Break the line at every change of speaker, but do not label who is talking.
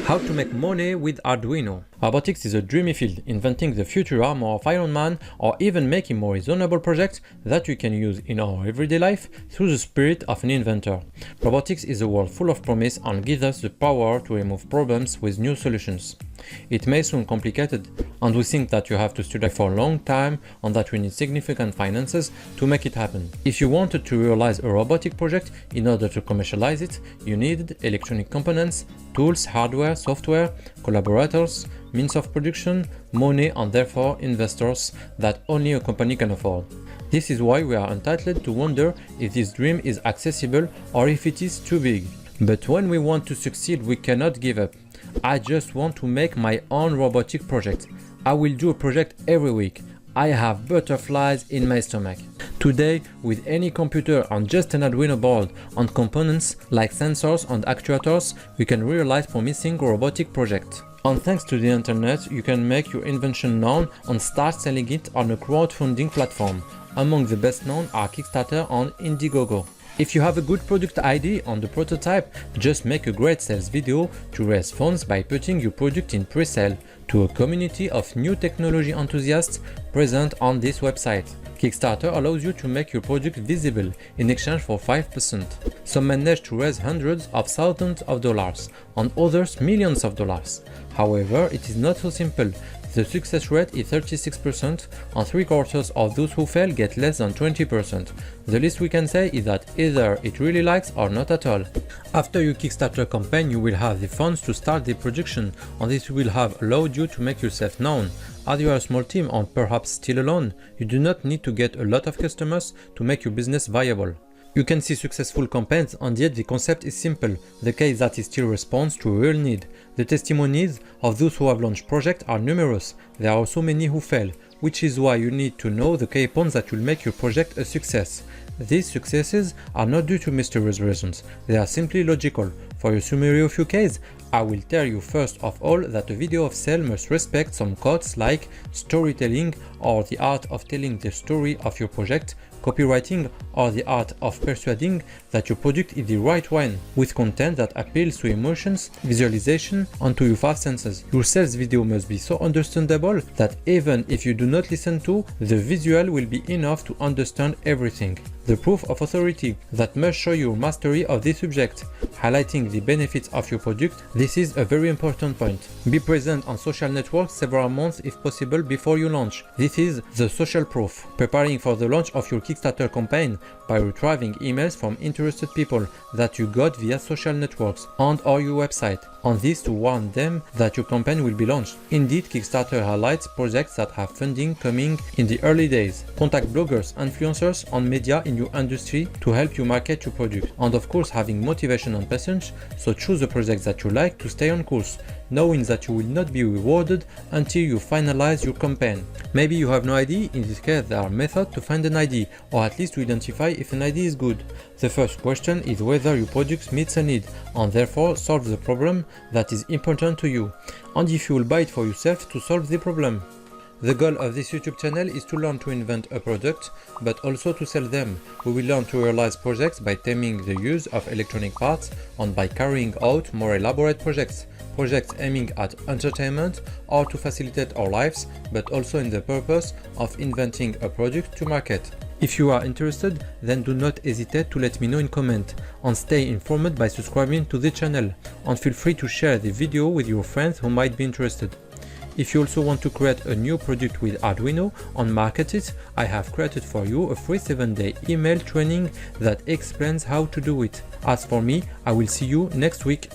How to make money with Arduino. Robotics is a dreamy field, inventing the future armor of Iron Man or even making more reasonable projects that you can use in our everyday life through the spirit of an inventor. Robotics is a world full of promise and gives us the power to remove problems with new solutions. It may sound complicated, and we think that you have to study for a long time and that we need significant finances to make it happen. If you wanted to realize a robotic project in order to commercialize it, you needed electronic components, tools, hardware, software, collaborators, means of production, money, and therefore investors that only a company can afford. This is why we are entitled to wonder if this dream is accessible or if it is too big. But when we want to succeed, we cannot give up. I just want to make my own robotic project. I will do a project every week. I have butterflies in my stomach. Today, with any computer and just an Arduino board and components like sensors and actuators, we can realize promising robotic projects. And thanks to the internet, you can make your invention known and start selling it on a crowdfunding platform. Among the best known are Kickstarter and Indiegogo. If you have a good product idea on the prototype, just make a great sales video to raise funds by putting your product in pre-sale to a community of new technology enthusiasts present on this website. Kickstarter allows you to make your product visible in exchange for 5%. Some manage to raise hundreds of thousands of dollars, and others millions of dollars. However, it is not so simple. The success rate is 36%, and 3/4 of those who fail get less than 20%. The least we can say is that either it really likes or not at all. After your Kickstarter campaign, you will have the funds to start the production, and this will have allowed you to make yourself known. As you are a small team and perhaps still alone, you do not need to get a lot of customers to make your business viable. You can see successful campaigns, and yet the concept is simple, the case that it still responds to a real need. The testimonies of those who have launched projects are numerous. There are also many who fail, which is why you need to know the key points that will make your project a success. These successes are not due to mysterious reasons, they are simply logical. For your summary of your case, I will tell you first of all that a video of sale must respect some codes like storytelling or the art of telling the story of your project, copywriting or the art of persuading that your product is the right one, with content that appeals to emotions, visualization and to your five senses. Your sales video must be so understandable that even if you do not listen to, the visual will be enough to understand everything. The proof of authority that must show your mastery of the subject, highlighting the benefits of your product. This is a very important point. Be present on social networks several months if possible before you launch. This is the social proof. Preparing for the launch of your Kickstarter campaign by retrieving emails from interested people that you got via social networks and or your website, and this to warn them that your campaign will be launched. Indeed, Kickstarter highlights projects that have funding coming in the early days. Contact bloggers, influencers and media in your industry to help you market your product. And of course, having motivation and patience, so choose the projects that you like to stay on course, knowing that you will not be rewarded until you finalize your campaign. Maybe you have no idea. In this case, there are methods to find an idea, or at least to identify if an idea is good. The first question is whether your product meets a need, and therefore solves the problem that is important to you, and if you will buy it for yourself to solve the problem. The goal of this YouTube channel is to learn to invent a product, but also to sell them. We will learn to realize projects by taming the use of electronic parts and by carrying out more elaborate projects aiming at entertainment or to facilitate our lives, but also in the purpose of inventing a product to market. If you are interested, then do not hesitate to let me know in comment, and stay informed by subscribing to the channel, and feel free to share the video with your friends who might be interested. If you also want to create a new product with Arduino and market it, I have created for you a free 7-day email training that explains how to do it. As for me, I will see you next week.